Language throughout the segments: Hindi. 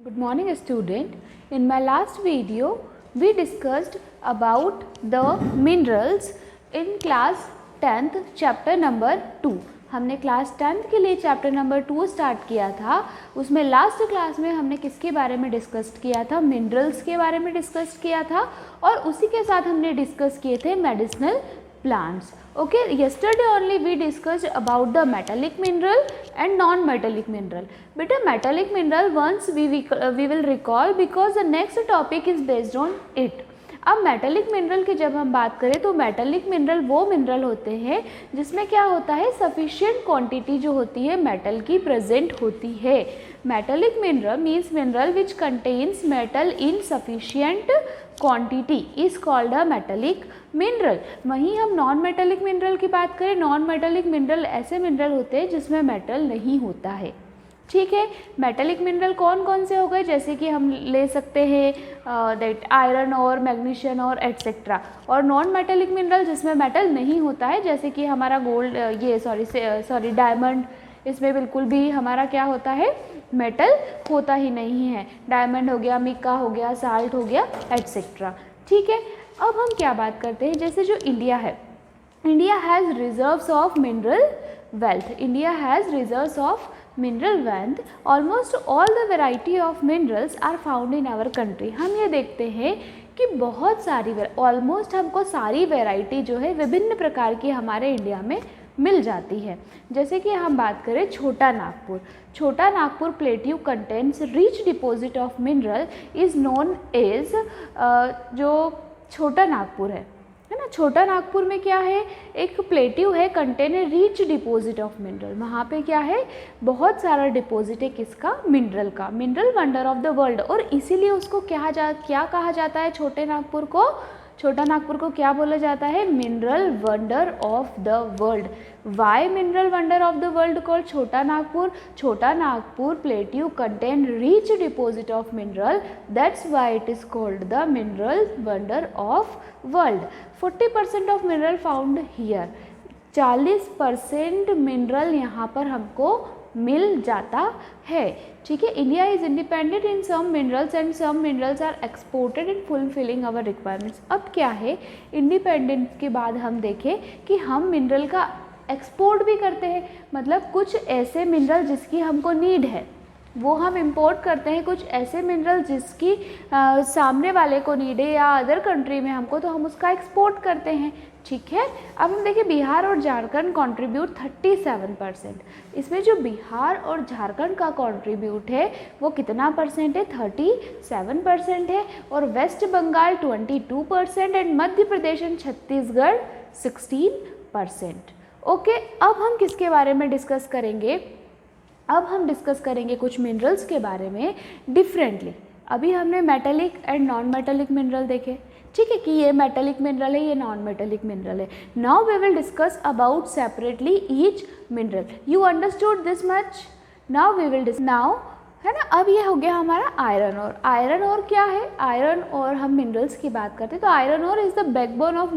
Good morning student. In my last video we discussed about the minerals in class 10th chapter number 2. हमने क्लास 10th के लिए चैप्टर नंबर 2 स्टार्ट किया था. उसमें लास्ट क्लास में हमने किसके बारे में डिस्कस किया था? मिनरल्स के बारे में डिस्कस किया था और उसी के साथ हमने डिस्कस किए थे medicinal plants. Okay, yesterday only we discussed about the metallic mineral and non-metallic mineral. Beta metallic mineral once we will recall because the next topic is based on it. अब मेटेलिक मिनरल की जब हम बात करें तो मेटेलिक मिनरल वो मिनरल होते हैं जिसमें क्या होता है, सफिशिएंट क्वांटिटी जो होती है मेटल की प्रेजेंट होती है. Metallic mineral means mineral which contains metal in sufficient quantity is called a metallic mineral. वहीं हम नॉन मेटेलिक मिनरल की बात करें, नॉन मेटेलिक मिनरल ऐसे मिनरल होते हैं जिसमें मेटल नहीं होता है. ठीक है, मेटेलिक मिनरल कौन कौन से हो गए, जैसे कि हम ले सकते हैं दैट आयरन और मैग्नीशियम और एटसेट्रा. और नॉन मेटेलिक मिनरल जिसमें मेटल नहीं होता है, जैसे कि हमारा गोल्ड ये डायमंड, इसमें बिल्कुल भी हमारा क्या होता है, मेटल होता ही नहीं है. डायमंड हो गया, मिका हो गया, साल्ट हो गया, एटसेट्रा. ठीक है, अब हम क्या बात करते हैं, जैसे जो इंडिया है, India has reserves of mineral wealth. India has reserves of mineral wealth. Almost all the variety of minerals are found in our country. हम ये देखते हैं कि बहुत सारी ऑलमोस्ट हमको सारी वैरायटी जो है विभिन्न प्रकार की हमारे इंडिया में मिल जाती है. जैसे कि हम बात करें Chota Nagpur, Chota Nagpur plateau contains rich deposit of mineral is known as, जो छोटा नागपुर है ना, छोटा नागपुर में क्या है, एक प्लेट्यू है contain a rich deposit of mineral. वहाँ पे क्या है, बहुत सारा डिपॉजिट है किसका, मिनरल का. Mineral wonder of the world, और इसीलिए उसको क्या कहा जाता है, छोटे नागपुर को, छोटा नागपुर को क्या बोला जाता है, mineral wonder of the world. Why mineral wonder of the world called Chota Nagpur? Chota Nagpur plateau contain rich deposit of mineral, that's why it is called the mineral wonder of world. 40% of mineral found here, 40% mineral यहाँ पर हमको मिल जाता है. ठीक है, India is independent in some minerals and some minerals are exported in fulfilling our requirements. अब क्या है, इंडिपेंडेंस के बाद हम देखें कि हम मिनरल का एक्सपोर्ट भी करते हैं, मतलब कुछ ऐसे मिनरल जिसकी हमको नीड है वो हम इंपोर्ट करते हैं, कुछ ऐसे मिनरल जिसकी सामने वाले को नीड है या अदर कंट्री में हमको, तो हम उसका एक्सपोर्ट करते हैं. ठीक है, अब हम देखिए बिहार और झारखंड कंट्रीब्यूट 37%. इसमें जो बिहार और झारखंड का कंट्रीब्यूट है वो कितना परसेंट है, 37% है. और West Bengal 22% and Madhya Pradesh and Chhattisgarh 16%. Okay, अब हम किसके बारे में डिस्कस करेंगे, अब हम डिस्कस करेंगे कुछ मिनरल्स के बारे में डिफरेंटली. अभी हमने metallic and non metallic mineral देखे, ठीक है, कि ये मेटेलिक मिनरल है, ये नॉन मेटेलिक मिनरल है. Now we will discuss about separately each mineral. You understood this much? Now we will now है ना. अब ये हो गया हमारा आयरन ओर. आयरन ओर क्या है, आयरन ओर हम मिनरल्स की बात करते हैं तो iron ore is the backbone of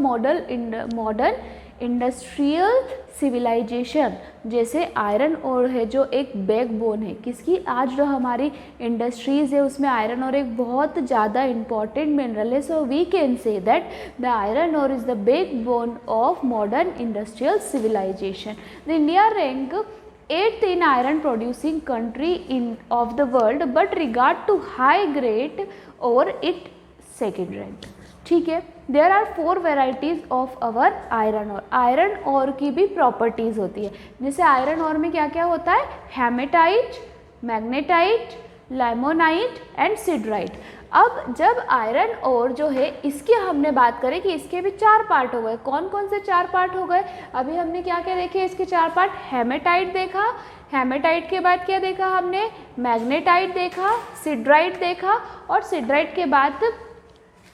modern industrial civilization. जैसे आयरन ओर है जो एक बैकबोन है किसकी, आज जो हमारी इंडस्ट्रीज़ है उसमें आयरन ओर एक बहुत ज़्यादा इंपॉर्टेंट मिनरल है. So we can say that the iron ore is the backbone of modern industrial civilization. The India rank 8th in iron producing country of the world but regard to high grade over it second rank. ठीक है, there are 4 varieties of our iron ore. Iron ore की भी प्रॉपर्टीज़ होती है. जैसे आयरन ओर में क्या क्या होता है, हेमेटाइट, मैग्नेटाइट, लाइमोनाइट एंड सिडराइट. अब जब आयरन ओर जो है इसकी हमने बात करें कि इसके भी 4 पार्ट हो गए. कौन कौन से 4 पार्ट हो गए, अभी हमने क्या क्या देखे इसके 4 पार्ट. हेमेटाइट देखा, हेमेटाइट के बाद क्या देखा हमने, मैग्नेटाइट देखा, सिडराइट देखा, और सिडराइट के बाद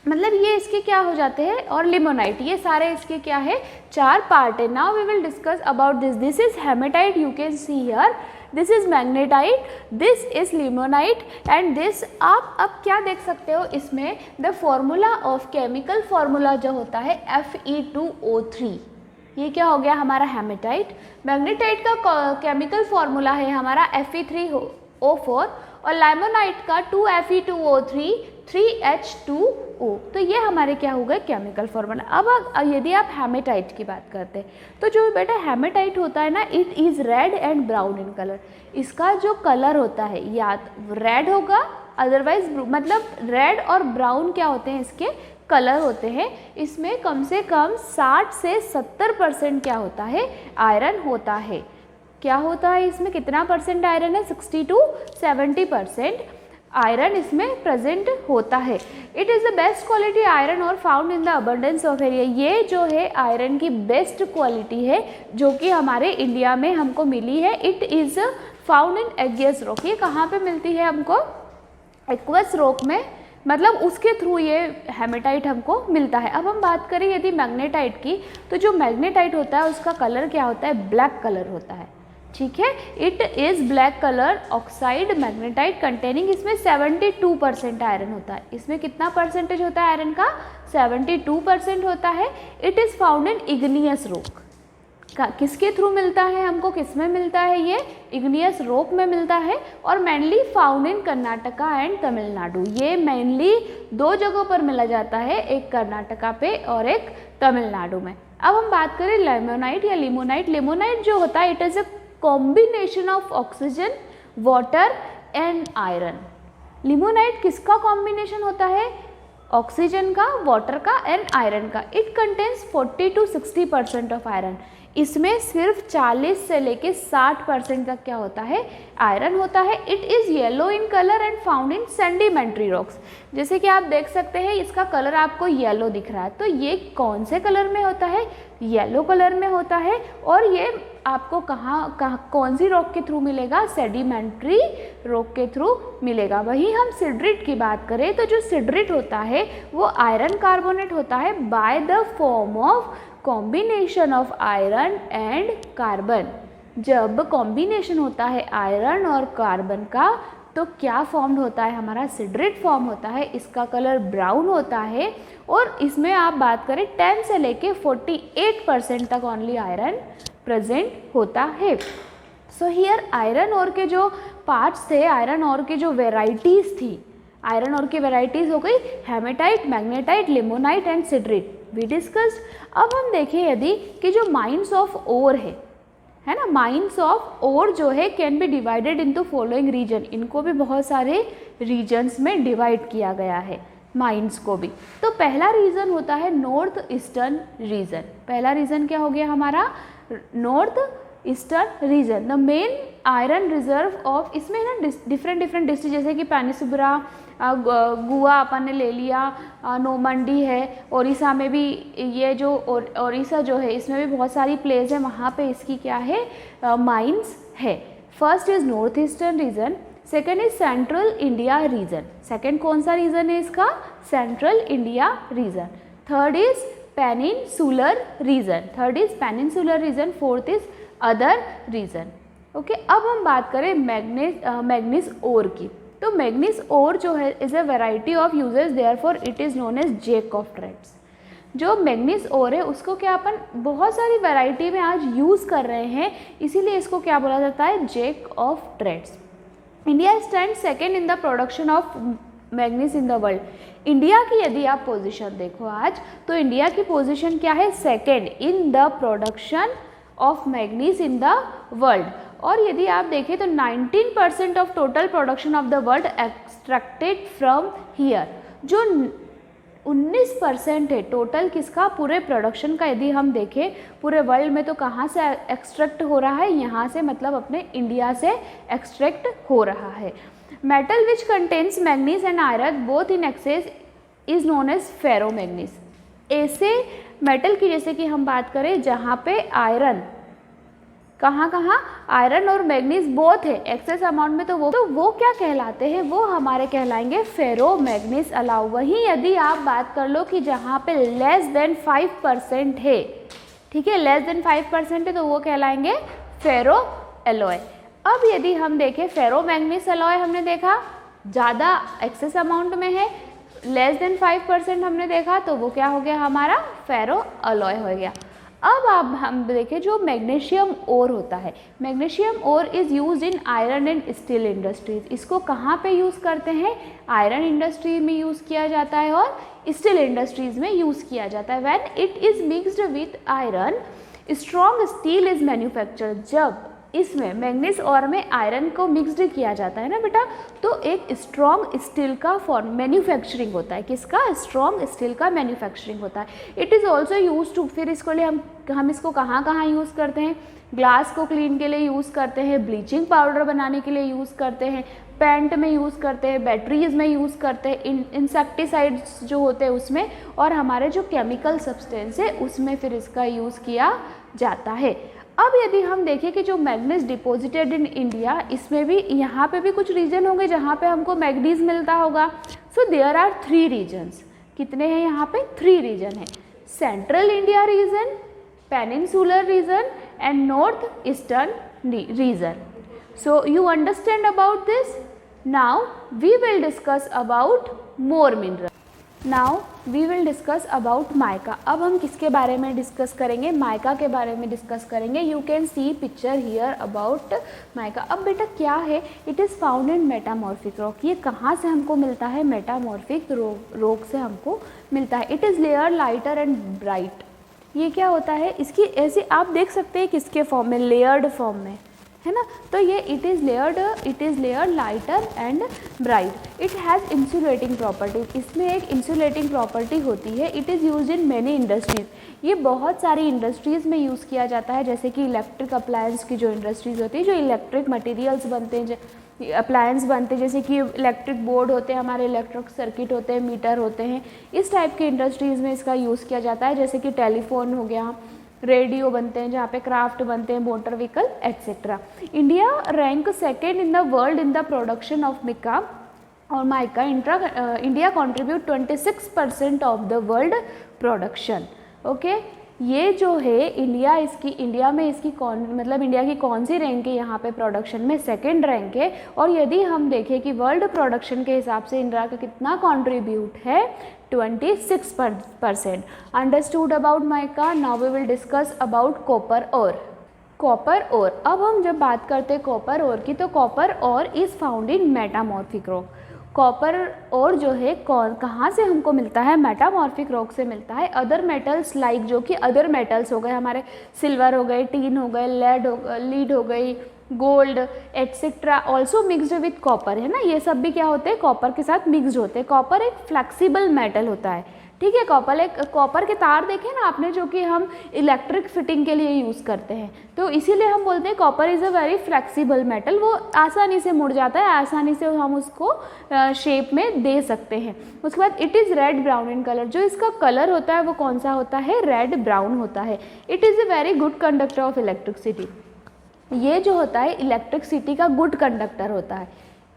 मतलब ये इसके क्या हो जाते हैं, और लिमोनाइट. ये सारे इसके क्या है, 4 पार्ट है. Now we will discuss about this. This is hematite, you can see here, this is magnetite, this is limonite and this. आप अब क्या देख सकते हो इसमें, the formula of chemical formula जो होता है Fe2O3, ये क्या हो गया हमारा हेमेटाइट. मैग्नेटाइट का केमिकल फार्मूला है हमारा Fe3O4 और लाइमोनाइट का 2Fe2O3 3H2O। तो ये हमारे क्या हो गए केमिकल फॉर्मूला। अब यदि आप हेमेटाइट की बात करते हैं तो जो बेटा हेमेटाइट होता है ना, it is red and brown in colour. इसका जो कलर होता है या रेड होगा, अदरवाइज मतलब रेड और ब्राउन क्या होते हैं इसके कलर होते हैं। इसमें कम से कम 60 से 70% क्या होता है, आयरन होता है। क्या होता है इसमें, कितना परसेंट आयरन है, 60 to 70% आयरन इसमें प्रेजेंट होता है। It is the best quality iron और found in the abundance of area. ये जो है आयरन की बेस्ट क्वालिटी है जो कि हमारे इंडिया में हमको मिली है। It is found in aqueous rock. ये कहाँ पे मिलती है हमको, एक्वस रॉक में, मतलब उसके थ्रू ये हेमेटाइट हमको मिलता है। अब हम बात करें यदि मैग्नेटाइट की, तो जो मैग्नेटाइट होता है उसका कलर क्या होता है, ब्लैक कलर होता है। ठीक है, it is black colour oxide magnetite containing, इसमें 72% आयरन होता है। इसमें कितना परसेंटेज होता है आयरन का, 72% होता है। It is found in igneous rock. किसके थ्रू मिलता है हमको, किस में मिलता है, ये इग्नियस रॉक में मिलता है और mainly found in Karnataka and Tamil Nadu. ये मेनली दो जगहों पर मिला जाता है, एक कर्नाटका पे और एक तमिलनाडु में। अब हम बात करें लेमोनाइट या लिमोनाइट। लिमोनाइट जो होता है it is a combination of oxygen, water and iron. Limonite किसका कॉम्बिनेशन होता है, ऑक्सीजन का, वाटर का एंड आयरन का। It contains 40 to 60% of iron. इसमें सिर्फ 40 से लेके 60% तक क्या होता है, आयरन होता है। It is yellow in colour and found in sedimentary rocks. जैसे कि आप देख सकते हैं इसका कलर आपको येलो दिख रहा है, तो ये कौन से कलर में होता है, येलो कलर में होता है। और ये आपको कहाँ कौन सी रॉक के थ्रू मिलेगा, सेडिमेंट्री रॉक के थ्रू मिलेगा। वही हम सिडरिट की बात करें तो जो सिडरिट होता है वो आयरन कार्बोनेट होता है by the form of combination of iron and carbon. जब कॉम्बिनेशन होता है आयरन और कार्बन का तो क्या फॉर्म्ड होता है, हमारा सिडरेट फॉर्म होता है। इसका कलर ब्राउन होता है और इसमें आप बात करें 10 से लेके 48% तक ओनली आयरन प्रेजेंट होता है। सो हियर आयरन ओर के जो पार्ट्स थे, आयरन ओर के जो वेराइटीज़ थी, आयरन ओर की वेराइटीज़ हो गई hematite, magnetite, limonite and siderite, we discussed. अब हम देखें यदि कि जो माइंस ऑफ ओर है ना, माइंस ऑफ ओर जो है can be divided into following region. इनको भी बहुत सारे रीजन्स में डिवाइड किया गया है, माइंस को भी। तो पहला रीजन होता है नॉर्थ ईस्टर्न रीजन। पहला रीजन क्या हो गया हमारा, north eastern reason. The main iron reserve of, इसमें ना डिफरेंट डिस्ट्रिक्ट जैसे कि पेनिसुब्रा, गोवा अपन ने ले लिया, नोमंडी है, ओडिशा में भी ये जो ओडिशा जो है इसमें भी बहुत सारी प्लेस है, वहाँ पे इसकी क्या है, माइंस है। First is north eastern region, second is central India region. सेकेंड कौन सा रीजन है इसका, central India region. Third is peninsular region, fourth is other region. Okay, अब हम बात करें मैग्नीज ओर की। तो मैग्नीज ओर जो है is a variety of uses, therefore it is known as jack of trades. जो मैग्नीज ओर है उसको क्या अपन बहुत सारी वैरायटी में आज यूज़ कर रहे हैं, इसीलिए इसको क्या बोला जाता है, jack of trades. India stand second in the production of manganese in the world. India की यदि आप पोजीशन देखो आज, तो इंडिया की पोजीशन क्या है, second in the production of manganese in the world. और यदि आप देखें तो 19% of total production of the world extracted from here. जो 19% है टोटल किसका, पूरे प्रोडक्शन का यदि हम देखें पूरे वर्ल्ड में, तो कहाँ से एक्सट्रैक्ट हो रहा है, यहाँ से, मतलब अपने इंडिया से एक्सट्रैक्ट हो रहा है। Metal which contains manganese and iron both in excess is known as ferromanganese. ऐसे मेटल की जैसे कि हम बात करें जहाँ पे आयरन, कहाँ आयरन और मैग्नीज बोथ है एक्सेस अमाउंट में, तो वो क्या कहलाते हैं, वो हमारे कहलाएंगे फेरोमैग्नीज अलाउ। वहीं यदि आप बात कर लो कि जहाँ पे लेस देन 5% है, ठीक है, लेस देन 5% है, तो वो कहलाएंगे फेरो एलॉय। अब यदि हम देखें फेरोमैग्नीज एलॉय, हमने देखा ज़्यादा एक्सेस अमाउंट में है, लेस देन 5% हमने देखा, तो वो क्या हो गया हमारा फेरो एलॉय हो गया। अब आप हम देखें जो मैग्नीशियम ओर होता है, magnesium ore is use in iron and steel industries. इसको कहाँ पे यूज़ करते हैं? आयरन इंडस्ट्री में यूज़ किया जाता है और स्टील इंडस्ट्रीज में यूज़ किया जाता है। When it is mixed with iron strong steel is manufactured. जब इसमें मैग्नीज और में आयरन को मिक्सड किया जाता है ना बेटा, तो एक स्ट्रॉन्ग स्टील का फॉर्म मैन्युफैक्चरिंग होता है। किसका? स्ट्रॉन्ग स्टील का मैन्युफैक्चरिंग होता है। It is also use to, फिर इसको लिए हम इसको कहाँ कहाँ यूज़ करते हैं? ग्लास को क्लीन के लिए यूज़ करते हैं, ब्लीचिंग पाउडर बनाने के लिए यूज़ करते हैं, पेंट में यूज़ करते हैं, बैटरीज में यूज़ करते हैं, इंसेक्टिसाइड्स जो होते हैं उसमें, और हमारे जो केमिकल सब्सटेंस है उसमें फिर इसका यूज़ किया जाता है। अब यदि हम देखें कि जो मैग्नीज डिपॉजिटेड इन इंडिया, इसमें भी यहाँ पे भी कुछ रीजन होंगे जहाँ पे हमको मैग्नीज मिलता होगा। So there are 3 regions. कितने हैं यहाँ पे? 3 रीजन है। Central India region, peninsular region and north eastern region. So you understand about this? Now we will discuss about more mineral. Now we will discuss about mica. अब हम किसके बारे में डिस्कस करेंगे? माइका के बारे में डिस्कस करेंगे। You can see picture here about mica. अब बेटा क्या है? It is found in metamorphic rock. ये कहाँ से हमको मिलता है? मेटामॉर्फिक rock से हमको मिलता है। It is layer lighter and bright. ये क्या होता है? इसकी ऐसे आप देख सकते हैं किसके फॉर्म में? लेयर्ड फॉर्म में, है ना। तो ये it is layered lighter and bright. It has insulating properties. इसमें एक इंसुलेटिंग प्रॉपर्टी होती है। It is use in many industries. ये बहुत सारी इंडस्ट्रीज़ में यूज़ किया जाता है, जैसे कि इलेक्ट्रिक अप्लायंस की जो इंडस्ट्रीज़ होती है, जो इलेक्ट्रिक मटेरियल्स बनते हैं, अप्लायंस बनते हैं, जैसे कि इलेक्ट्रिक बोर्ड होते हैं, हमारे इलेक्ट्रिक सर्किट होते हैं, मीटर होते हैं, इस टाइप के इंडस्ट्रीज़ में इसका यूज़ किया जाता है। जैसे कि टेलीफोन हो गया, रेडियो बनते हैं, जहाँ पे क्राफ्ट बनते हैं, motor vehicle etcetera. India rank second in the world in the production of mica और mica. India contribute 26% of the world production. Okay, ये जो है इंडिया में इसकी इंडिया की कौन सी रैंक है यहाँ पे प्रोडक्शन में? सेकेंड रैंक है। और यदि हम देखें कि वर्ल्ड प्रोडक्शन के हिसाब से इंडिया का कितना कंट्रीब्यूट है? 26%। Understood about mica. Now we will discuss about copper ore. Copper ore, अब हम जब बात करते हैं कॉपर ओर की, तो copper ore is found in metamorphic rock. Copper ore जो है कहाँ से हमको मिलता है? मेटामॉर्फिक रॉक से मिलता है। अदर मेटल्स लाइक, जो कि अदर मेटल्स हो गए हमारे, सिल्वर हो गए, टीन हो गए, लीड हो गई, gold etcetera, also mixed with copper, है ना। ये सब भी क्या होते हैं? कॉपर के साथ मिक्सड होते हैं। कॉपर एक फ्लेक्सिबल मेटल होता है, ठीक है। कॉपर के तार देखे ना आपने, जो कि हम इलेक्ट्रिक फिटिंग के लिए यूज़ करते हैं, तो इसीलिए हम बोलते हैं copper is a very flexible metal. वो आसानी से मुड़ जाता है, आसानी से हम उसको शेप में दे सकते हैं। उसके बाद it is red brown in colour. जो इसका कलर होता है वो कौन सा होता है? रेड ब्राउन होता है। It is a very good conductor of electricity. ये जो होता है इलेक्ट्रिसिटी का गुड कंडक्टर होता है।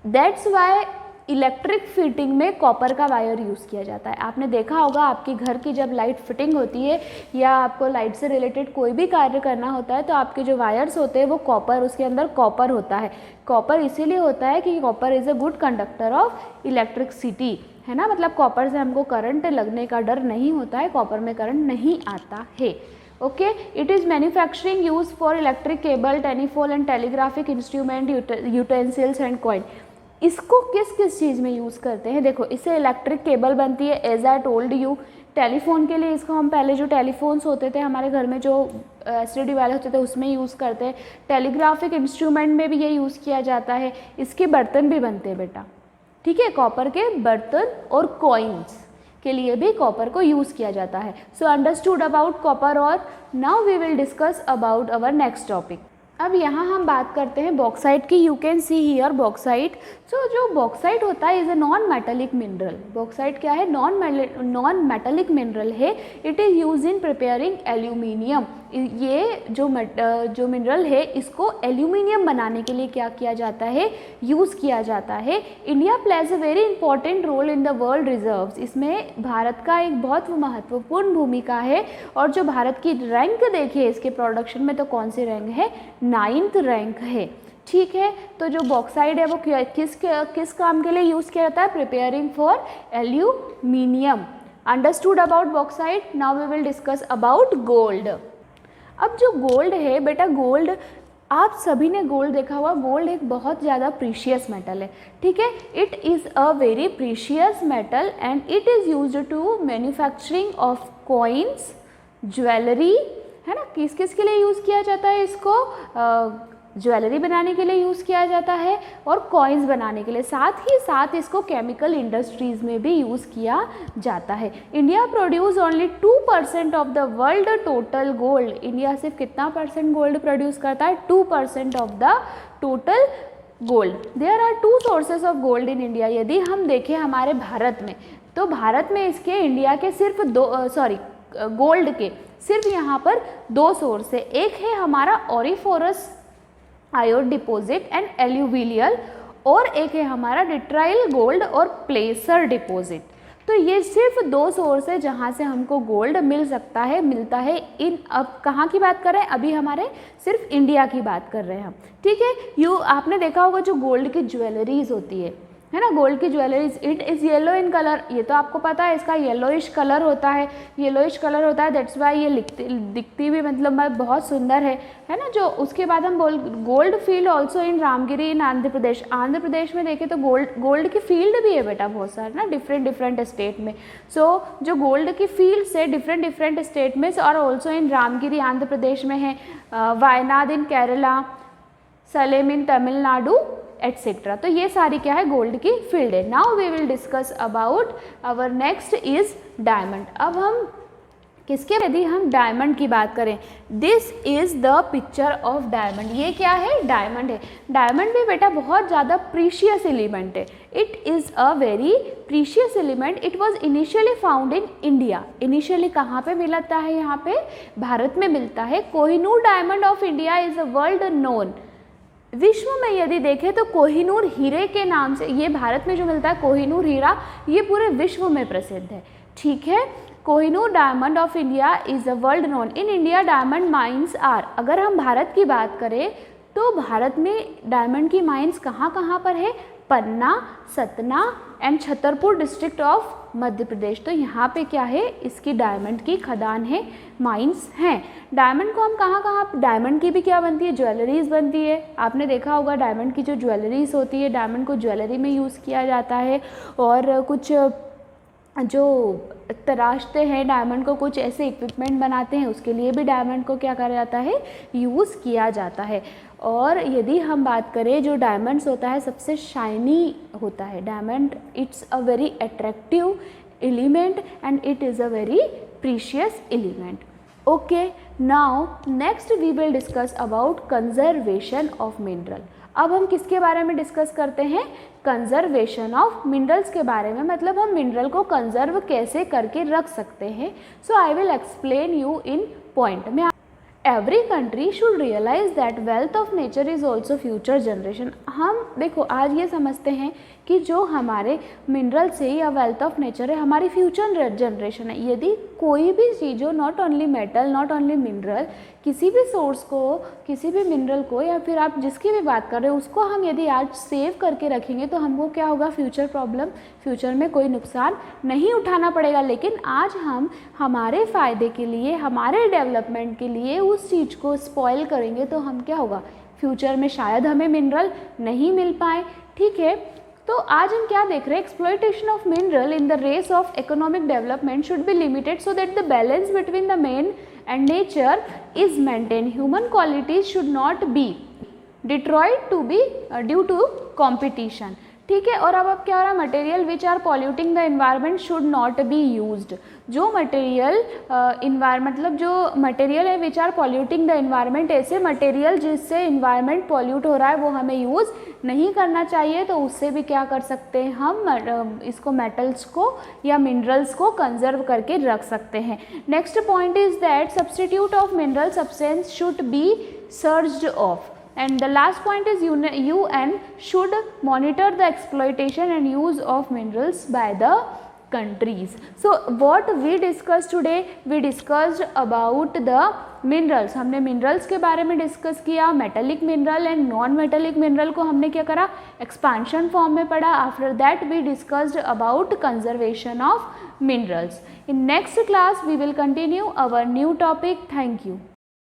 दैट्स वाई इलेक्ट्रिक फिटिंग में कॉपर का वायर यूज़ किया जाता है। आपने देखा होगा आपके घर की जब लाइट फिटिंग होती है या आपको लाइट से रिलेटेड कोई भी कार्य करना होता है, तो आपके जो वायर्स होते हैं वो कॉपर, उसके अंदर कॉपर होता है। कॉपर इसीलिए होता है कि copper is a good conductor of electricity, है ना। मतलब कॉपर से हमको करंट लगने का डर नहीं होता है, कॉपर में करंट नहीं आता है। Okay, it is manufacturing use for electric cable, telephone and telegraphic instrument, utensils and coin. इसको किस किस चीज़ में यूज़ करते हैं? देखो, इससे इलेक्ट्रिक केबल बनती है, as I told you. Telephone के लिए इसको हम पहले जो टेलीफोन्स होते थे हमारे घर में, जो एसटीडी वाले होते थे, उसमें यूज़ करते हैं। टेलीग्राफिक इंस्ट्रूमेंट में भी ये यूज़ किया जाता है। इसके बर्तन भी बनते हैं बेटा, ठीक है। कॉपर के बर्तन और कॉइन्स के लिए भी कॉपर को यूज़ किया जाता है। So understood about copper. और now we will discuss about our next topic. अब यहाँ हम बात करते हैं बॉक्साइट की। You can see here bauxite. So जो बॉक्साइट होता है is a non metallic mineral. Bauxite क्या है? नॉन मेटेलिक मिनरल है। It is use in preparing aluminium. ये जो मिनरल है, इसको एल्यूमिनियम बनाने के लिए क्या किया जाता है? यूज़ किया जाता है। India plays a very important role in the world reserves. इसमें भारत का एक बहुत महत्वपूर्ण भूमिका है। और जो भारत की रैंक देखिए इसके प्रोडक्शन में, तो कौन सी रैंक है? 9th रैंक है, ठीक है। तो जो बॉक्साइड है वो किस काम के लिए यूज़ किया जाता है? Preparing for aluminium. Understood about bauxite. Now we will discuss about gold. अब जो गोल्ड है बेटा, गोल्ड आप सभी ने गोल्ड देखा हुआ, गोल्ड एक बहुत ज़्यादा प्रीशियस मेटल है, ठीक है। It is a very precious metal and it is used to manufacturing of coins, jewellery, है ना। किस किस के लिए यूज़ किया जाता है इसको? ज्वेलरी बनाने के लिए यूज़ किया जाता है और कॉइन्स बनाने के लिए, साथ ही साथ इसको केमिकल इंडस्ट्रीज़ में भी यूज़ किया जाता है। India produce only 2% of the world total gold. India सिर्फ कितना परसेंट गोल्ड प्रोड्यूस करता है? 2% of the total gold. There are 2 sources of gold in India. यदि हम देखें हमारे भारत में, तो भारत में इसके इंडिया के सिर्फ गोल्ड के सिर्फ यहाँ पर 2 सोर्स है। एक है हमारा ऑरिफोरस आयोड डिपॉजिट एंड एल्यूविलियल, और एक है हमारा डिट्राइल गोल्ड और प्लेसर डिपॉजिट। तो ये सिर्फ 2 सोर्स है जहाँ से हमको गोल्ड मिल सकता है, मिलता है। इन अब कहाँ की बात कर रहे हैं? अभी हमारे सिर्फ इंडिया की बात कर रहे हैं हम, ठीक है। आपने देखा होगा जो गोल्ड की ज्वेलरीज होती है ना, गोल्ड की jewelleries, it is yellow in colour. ये तो आपको पता है, इसका येलोइश कलर होता है, येलोइश कलर होता है, दैट्स वाई ये दिखती भी मतलब बहुत सुंदर है ना। जो उसके बाद हम gold field also in Ramagiri in Andhra Pradesh. Andhra Pradesh में देखें तो गोल्ड की फील्ड भी है बेटा बहुत सारे ना, डिफरेंट स्टेट में। सो जो गोल्ड की फील्ड से डिफरेंट स्टेट में और ऑल्सो इन रामगिरी आंध्र प्रदेश में है, Wayanad in Kerala, Salem in Tamil Nadu etcetera. तो ये सारी क्या है? गोल्ड की फील्ड है। Now we will discuss about our next is diamond. अब हम किसके, यदि हम डायमंड की बात करें, this is the picture of diamond. ये क्या है? डायमंड है। डायमंड भी बेटा बहुत ज़्यादा प्रीशियस एलिमेंट है। It is a very precious element. It was initially found in India. Initially कहाँ पे मिलता है? यहाँ पे भारत में मिलता है। Kohinoor diamond of India is a world known. विश्व में यदि देखें तो कोहिनूर हीरे के नाम से, ये भारत में जो मिलता है कोहिनूर हीरा, ये पूरे विश्व में प्रसिद्ध है, ठीक है। Kohinoor diamond of India is a world known. In India diamond mines are. अगर हम भारत की बात करें तो भारत में डायमंड की माइंस कहाँ कहाँ पर है? Panna, Satna and Chhatarpur district of Madhya Pradesh. तो यहाँ पे क्या है? इसकी डायमंड की खदान है, माइंस हैं। डायमंड को हम कहाँ डायमंड की भी क्या बनती है? ज्वेलरीज बनती है। आपने देखा होगा डायमंड की जो ज्वेलरीज होती है, डायमंड को ज्वेलरी में यूज़ किया जाता है। और कुछ जो तराशते हैं डायमंड को, कुछ ऐसे इक्विपमेंट बनाते हैं, उसके लिए भी डायमंड को क्या करा जाता है? यूज़ किया जाता है। और यदि हम बात करें, जो डायमंड्स होता है सबसे शाइनी होता है diamond. It's a very attractive element and it is a very precious element. Okay, now next we will discuss about conservation of mineral. अब हम किसके बारे में डिस्कस करते हैं? कंजर्वेशन ऑफ मिनरल्स के बारे में, मतलब हम मिनरल को कंजर्व कैसे करके रख सकते हैं। So I will explain you in point में। Every country should realise that wealth of nature is also future generation. हम देखो आज ये समझते हैं कि जो हमारे मिनरल से या वेल्थ ऑफ नेचर है, हमारी फ्यूचर जनरेशन है। यदि कोई भी चीज़ हो, not only metal, not only mineral, किसी भी सोर्स को, किसी भी मिनरल को, या फिर आप जिसकी भी बात कर रहे हो उसको हम यदि आज सेव करके रखेंगे तो हमको क्या होगा? फ्यूचर में कोई नुकसान नहीं उठाना पड़ेगा। लेकिन आज हम हमारे फ़ायदे के लिए, हमारे डेवलपमेंट के लिए उस चीज़ को स्पॉइल करेंगे तो हम क्या होगा? फ्यूचर में शायद हमें मिनरल नहीं मिल पाए, ठीक है। तो आज हम क्या देख रहे हैं? Exploitation of mineral in the race of economic development should be limited so that the balance between the man and nature is maintain. Human qualities should not be destroyed to be due to competition, ठीक है। और अब क्या हो रहा है? Material which are polluting the environment should not be used. जो मटेरियल मतलब जो मटेरियल है which are polluting the environment, ऐसे मटेरियल जिससे इन्वायरमेंट पॉल्यूट हो रहा है वो हमें यूज़ नहीं करना चाहिए। तो उससे भी क्या कर सकते हैं हम? इसको मेटल्स को या मिनरल्स को कंजर्व करके रख सकते हैं। Next point is that substitute of mineral substance should be searched of. And the last point is UN should monitor the exploitation and use of minerals by the countries. So what we discussed today, we discussed about the minerals. हमने minerals के बारे में डिस्कस किया, metallic mineral and non metallic mineral को हमने क्या करा? एक्सपांशन फॉर्म में पढ़ा। After that we discussed about conservation of minerals. In next class we will continue our new topic. Thank you.